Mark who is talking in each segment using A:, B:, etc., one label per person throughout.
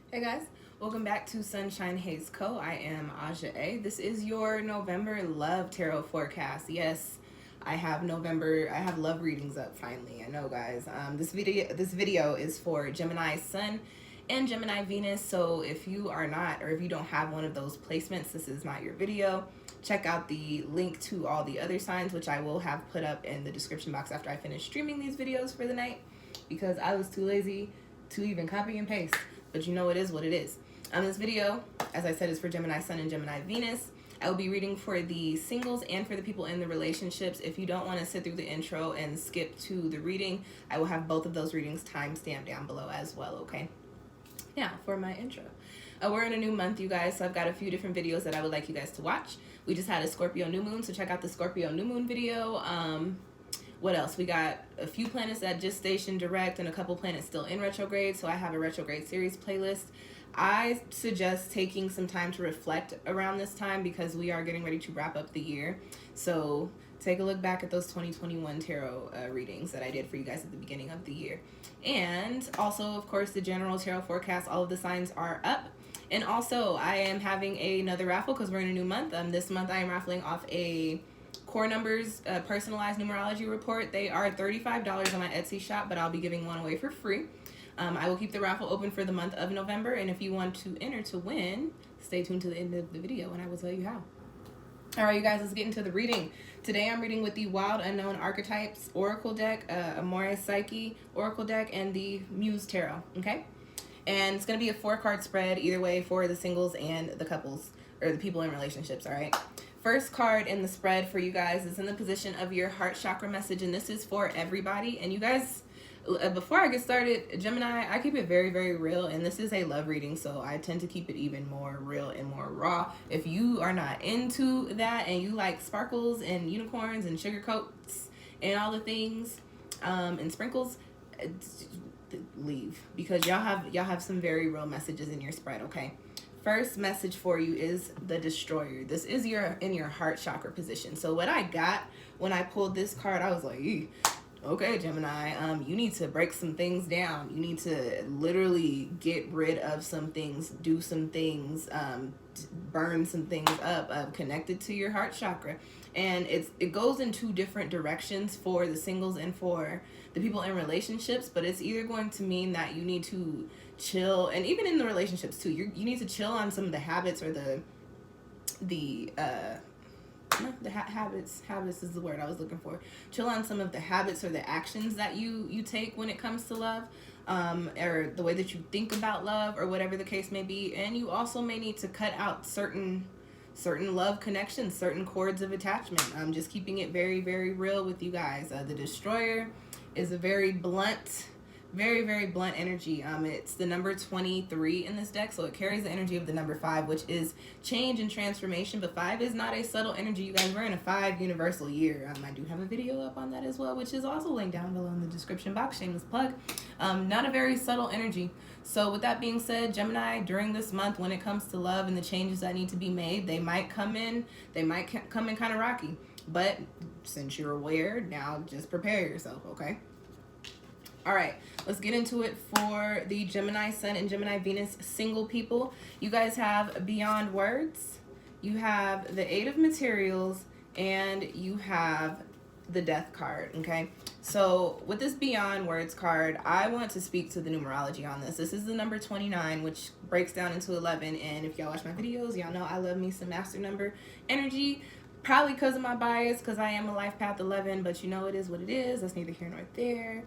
A: Hey guys, welcome back to SunshinehazeCo. I am Aja A. This is your November love tarot forecast. Yes, I have love readings up finally. I know, guys. This video is for Gemini Sun and Gemini Venus. So if you are not, or if you don't have one of those placements, this is not your video. Check out the link to all the other signs, which I will have put up in the description box after I finish streaming these videos for the night, because I was too lazy to even copy and paste. But you know, it is what it is. This video, as I said, is for Gemini Sun and Gemini Venus. I will be reading for the singles and for the people in the relationships. If you don't want to sit through the intro and skip to the reading, I will have both of those readings timestamped down below as well, okay? Now, for my intro. We're in a new month, you guys, so I've got a few different videos that I would like you guys to watch. We just had a Scorpio new moon, so check out the Scorpio new moon video. What else? We got a few planets that just stationed direct and a couple planets still in retrograde, so I have a retrograde series playlist. I suggest taking some time to reflect around this time because we are getting ready to wrap up the year. So take a look back at those 2021 tarot readings that I did for you guys at the beginning of the year. And also, of course, the general tarot forecast, all of the signs are up. And also, I am having another raffle because we're in a new month. This month I am raffling off a Core Numbers personalized numerology report. They are $35 on my Etsy shop, but I'll be giving one away for free. I will keep the raffle open for the month of November, and if you want to enter to win, stay tuned to the end of the video and I will tell you how. All right, you guys, let's get into the reading. Today I'm reading with the Wild Unknown Archetypes Oracle deck, Amore Psyche Oracle deck, and the Muse Tarot, okay? And it's going to be a 4-card spread either way for the singles and the couples, or the people in relationships, all right? First card in the spread for you guys is in the position of your heart chakra message, and this is for everybody. And you guys, before I get started, Gemini, I keep it very, very real, and this is a love reading, so I tend to keep it even more real and more raw. If you are not into that and you like sparkles and unicorns and sugar coats and all the things and sprinkles, leave, because y'all have some very real messages in your spread, okay? First message for you is the Destroyer. This is in your heart chakra position. So what I got when I pulled this card, I was like, okay, Gemini, you need to break some things down. You need to literally get rid of some things, do some things, burn some things up, connected to your heart chakra. And it goes in 2 different directions for the singles and for the people in relationships, but it's either going to mean that you need to chill, and even in the relationships too, you need to chill on some of the habits, or habits is the word I was looking for. Chill on some of the habits or the actions that you take when it comes to love, or the way that you think about love, or whatever the case may be. And you also may need to cut out certain love connections, certain cords of attachment. I'm just keeping it very, very real with you guys. The Destroyer is a very blunt, very, very blunt energy. It's the number 23 in this deck, so it carries the energy of the number 5, which is change and transformation. But 5 is not a subtle energy, you guys. We're in a 5 universal year. I do have a video up on that as well, which is also linked down below in the description box. Shameless plug. Not a very subtle energy. So with that being said, Gemini, during this month, when it comes to love and the changes that need to be made, they might come in kind of rocky. But since you're aware, now just prepare yourself, okay? All right, let's get into it for the Gemini Sun and Gemini Venus single people. You guys have Beyond Words, you have the 8 of Materials, and you have the Death card, okay? So with this Beyond Words card, I want to speak to the numerology on this. This is the number 29, which breaks down into 11, and if y'all watch my videos, y'all know I love me some master number energy. Probably because of my bias, because I am a life path 11, but you know, it is what it is. That's neither here nor there.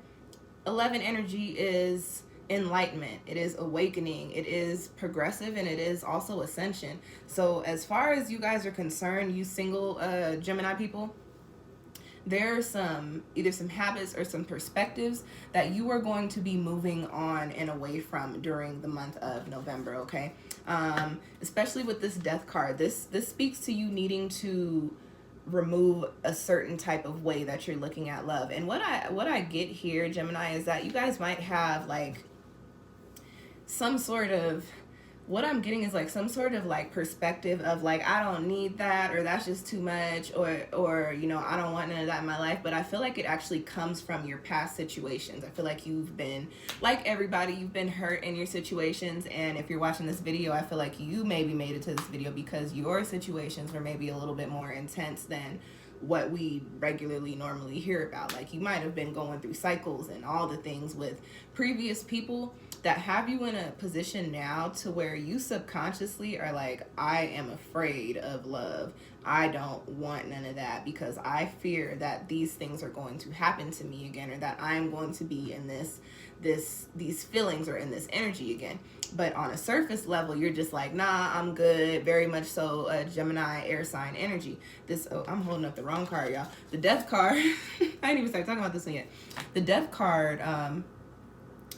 A: 11 energy is enlightenment, it is awakening, it is progressive, and it is also ascension. So as far as you guys are concerned, you single Gemini people, there are either some habits or some perspectives that you are going to be moving on and away from during the month of November, okay? Especially with this Death card, this speaks to you needing to remove a certain type of way that you're looking at love. And what I get here, Gemini, is that you guys might have like some sort of what I'm getting is like some sort of like perspective of like, I don't need that, or that's just too much, or you know, I don't want none of that in my life. But I feel like it actually comes from your past situations. I feel like you've been, like everybody, you've been hurt in your situations. And if you're watching this video, I feel like you maybe made it to this video because your situations were maybe a little bit more intense than what we regularly normally hear about. Like, you might have been going through cycles and all the things with previous people that have you in a position now to where you subconsciously are like, I am afraid of love. I don't want none of that because I fear that these things are going to happen to me again, or that I'm going to be in these feelings or in this energy again. But on a surface level, you're just like, nah, I'm good. Very much so a Gemini air sign energy. I'm holding up the wrong card, y'all. The death card, I didn't even start talking about this one yet. The death card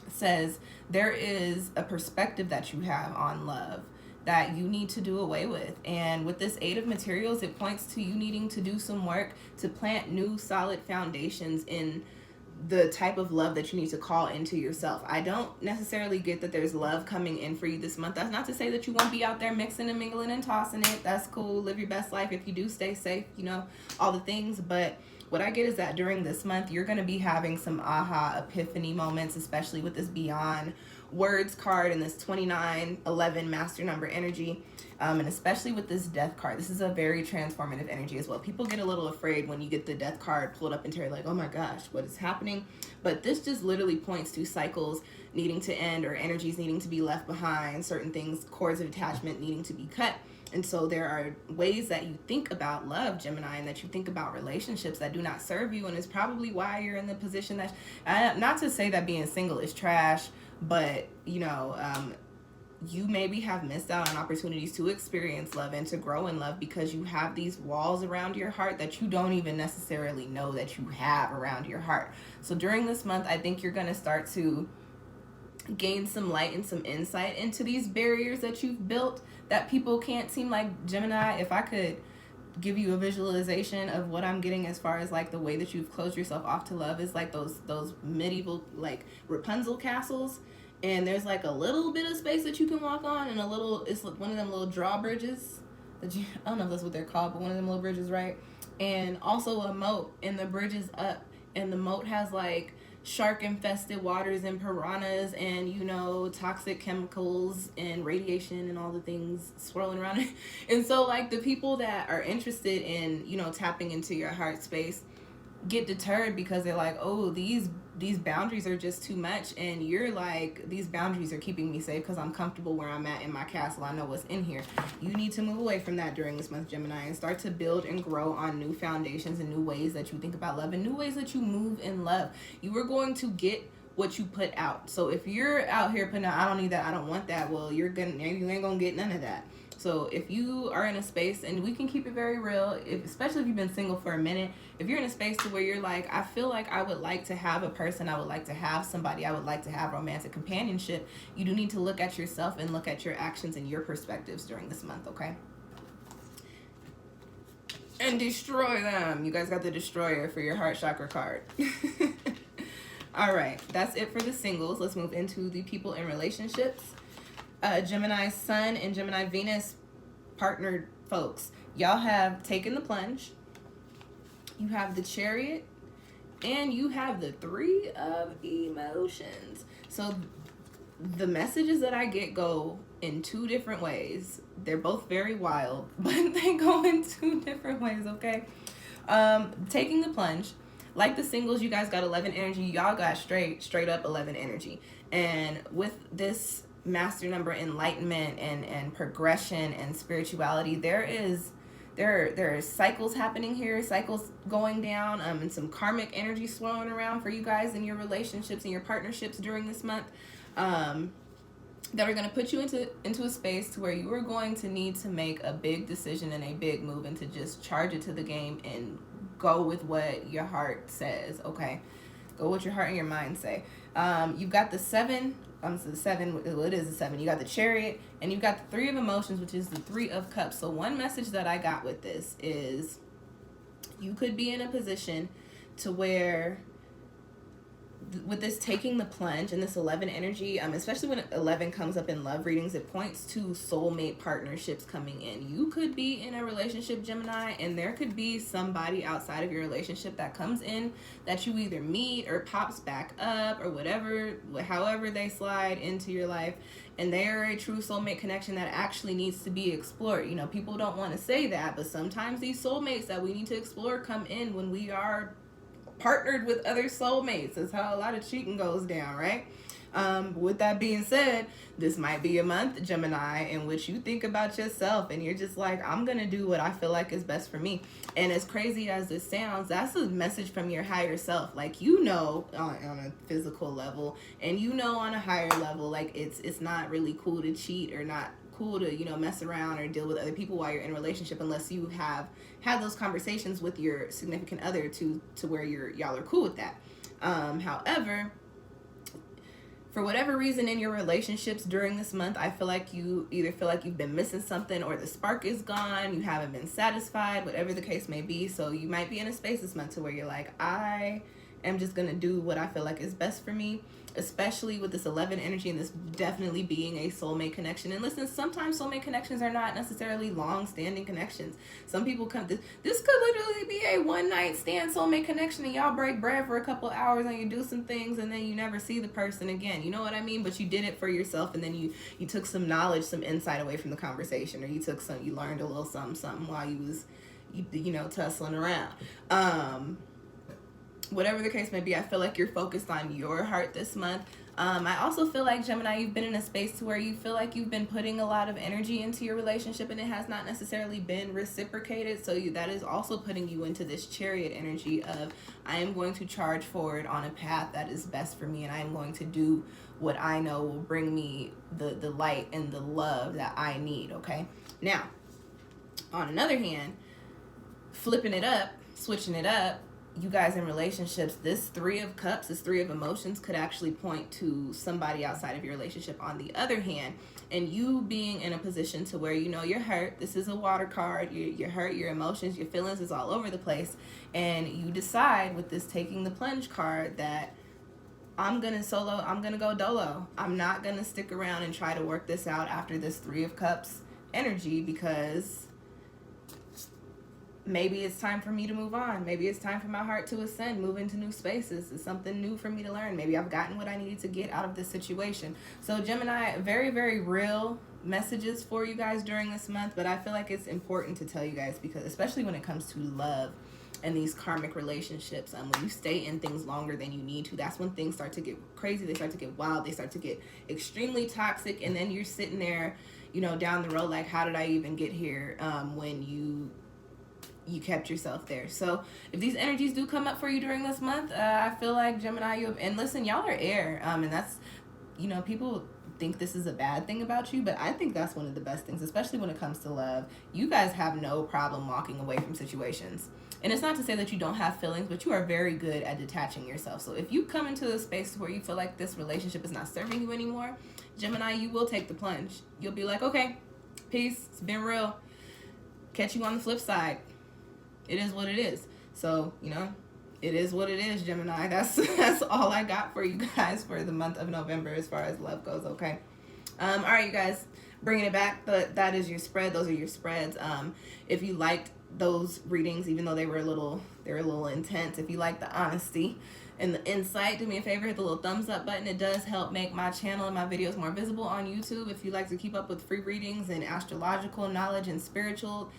A: says there is a perspective that you have on love that you need to do away with. And with this 8 of materials, it points to you needing to do some work to plant new solid foundations in the type of love that you need to call into yourself. I don't necessarily get that there's love coming in for you this month. That's not to say that you won't be out there mixing and mingling and tossing it. That's cool. Live your best life. If you do, stay safe, you know, all the things. But what I get is that during this month, you're going to be having some aha epiphany moments, especially with this Beyond Words card and this 2911 master number energy. And especially with this death card, this is a very transformative energy as well. People get a little afraid when you get the death card pulled up into it, like, oh my gosh, what is happening? But this just literally points to cycles needing to end, or energies needing to be left behind, certain things, cords of attachment needing to be cut. And so there are ways that you think about love, Gemini, and that you think about relationships that do not serve you. And it's probably why you're in the position that, not to say that being single is trash, but, you know, you maybe have missed out on opportunities to experience love and to grow in love because you have these walls around your heart that you don't even necessarily know that you have around your heart. So during this month, I think you're going to start to gain some light and some insight into these barriers that you've built that people can't seem. Like, Gemini, if I could give you a visualization of what I'm getting as far as like the way that you've closed yourself off to love is like those medieval like Rapunzel castles, and there's like a little bit of space that you can walk on, and it's one of them little drawbridges that you, I don't know if that's what they're called, but one of them little bridges, right? And also a moat, and the bridge is up, and the moat has like shark infested waters and piranhas and, you know, toxic chemicals and radiation and all the things swirling around it. And so like the people that are interested in, you know, tapping into your heart space get deterred because they're like, oh, these boundaries are just too much. And you're like, these boundaries are keeping me safe because I'm comfortable where I'm at in my castle. I know what's in here. You need to move away from that during this month, Gemini, and start to build and grow on new foundations and new ways that you think about love and new ways that you move in love. You are going to get what you put out. So if you're out here putting out, I don't need that, I don't want that, well, you ain't gonna get none of that. So if you are in a space, and we can keep it very real, especially if you've been single for a minute, if you're in a space to where you're like, I feel like I would like to have a person, I would like to have somebody, I would like to have romantic companionship, you do need to look at yourself and look at your actions and your perspectives during this month, okay? And destroy them. You guys got the destroyer for your heart chakra card. All right, that's it for the singles. Let's move into the people in relationships. Gemini Sun and Gemini Venus partnered folks. Y'all have taken the plunge. You have the Chariot. And you have the 3 of Emotions. So the messages that I get go in 2 different ways. They're both very wild, but they go in 2 different ways, okay? Taking the plunge. Like the singles, you guys got 11 energy. Y'all got straight up 11 energy. And with this master number enlightenment and progression and spirituality, there are cycles happening here, cycles going down, and some karmic energy swirling around for you guys in your relationships and your partnerships during this month, that are going to put you into a space to where you are going to need to make a big decision and a big move, and to just charge it to the game and go with what your heart says, okay? Go with your heart and your mind say. You've got the 7. So the 7, well, it is the 7. You got the Chariot, and you've got the 3 of Emotions, which is the 3 of Cups. So one message that I got with this is you could be in a position to where with this taking the plunge and this 11 energy, especially when 11 comes up in love readings, it points to soulmate partnerships coming in. You could be in a relationship, Gemini, and there could be somebody outside of your relationship that comes in that you either meet or pops back up or whatever, however they slide into your life, and they are a true soulmate connection that actually needs to be explored. You know, people don't want to say that, but sometimes these soulmates that we need to explore come in when we are partnered with other soulmates. That's how a lot of cheating goes down, right? With that being said, this might be a month, Gemini, in which you think about yourself and you're just like, I'm gonna do what I feel like is best for me. And as crazy as this sounds, that's a message from your higher self. Like, you know, on a physical level, and you know on a higher level, like it's not really cool to cheat or not cool to, you know, mess around or deal with other people while you're in a relationship, unless you have had those conversations with your significant other to where y'all are cool with that. However, for whatever reason in your relationships during this month, I feel like you either feel like you've been missing something, or the spark is gone, you haven't been satisfied, whatever the case may be. So you might be in a space this month to where you're like, I am just gonna do what I feel like is best for me, especially with this 11 energy and this definitely being a soulmate connection. And listen, sometimes soulmate connections are not necessarily long-standing connections. Some people come, this could literally be a one-night stand soulmate connection, and y'all break bread for a couple hours and you do some things and then you never see the person again. You know what I mean? But you did it for yourself, and then you took some knowledge, some insight away from the conversation, or you learned a little something while you was, you know, tussling around. Whatever the case may be, I feel like you're focused on your heart this month. I also feel like, Gemini, you've been in a space to where you feel like you've been putting a lot of energy into your relationship and it has not necessarily been reciprocated. So that is also putting you into this Chariot energy of, I am going to charge forward on a path that is best for me, and I am going to do what I know will bring me the light and the love that I need, okay? Now, on another hand, flipping it up, switching it up, you guys in relationships, this 3 of Cups, this 3 of emotions could actually point to somebody outside of your relationship on the other hand, and you being in a position to where, you know, you're hurt. This is a water card. You're hurt, your emotions, your feelings is all over the place, and you decide with this taking the plunge card that I'm gonna go dolo. I'm not gonna stick around and try to work this out after this 3 of Cups energy, because maybe it's time for me to move on. Maybe it's time for my heart to ascend, move into new spaces. It's something new for me to learn. Maybe I've gotten what I needed to get out of this situation. So Gemini, very, very real messages for you guys during this month, but I feel like it's important to tell you guys, because especially when it comes to love and these karmic relationships, when you stay in things longer than you need to, that's when things start to get crazy. They start to get wild. They start to get extremely toxic, and then you're sitting there, you know, down the road like, how did I even get here? When you kept yourself there. So if these energies do come up for you during this month, I feel like, Gemini, and listen, y'all are air, and that's, you know, people think this is a bad thing about you, but I think that's one of the best things, especially when it comes to love. You guys have no problem walking away from situations. And it's not to say that you don't have feelings, but you are very good at detaching yourself. So if you come into a space where you feel like this relationship is not serving you anymore, Gemini, you will take the plunge. You'll be like, okay, peace, it's been real. Catch you on the flip side. It is what it is. So, you know, it is what it is, Gemini. That's all I got for you guys for the month of November as far as love goes, okay? All right, you guys, bringing it back, that is your spread. Those are your spreads. If you liked those readings, even though they were a little intense, if you like the honesty and the insight, do me a favor, hit the little thumbs up button. It does help make my channel and my videos more visible on YouTube. If you like to keep up with free readings and astrological knowledge and spiritual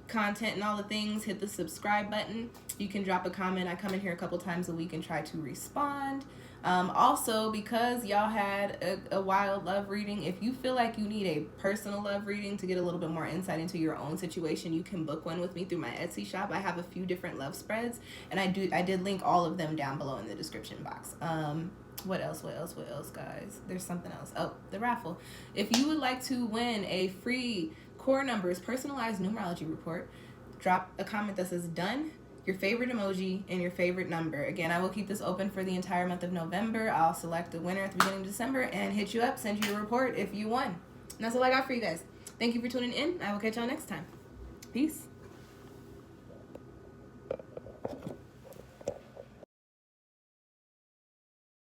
A: content and all the things, hit the subscribe button. You can drop a comment. I come in here a couple times a week and try to respond. Also, because y'all had a wild love reading, if you feel like you need a personal love reading to get a little bit more insight into your own situation, you can book one with me through my Etsy shop. I have a few different love spreads, and I did link all of them down below in the description box. What else, guys? There's something else. Oh, the raffle. If you would like to win a free Core Numbers personalized numerology report, drop a comment that says done, your favorite emoji, and your favorite number. Again, I will keep this open for the entire month of November. I'll select the winner at the beginning of December and hit you up, send you a report if you won. And that's all I got for you guys. Thank you for tuning in. I will catch y'all next time. Peace.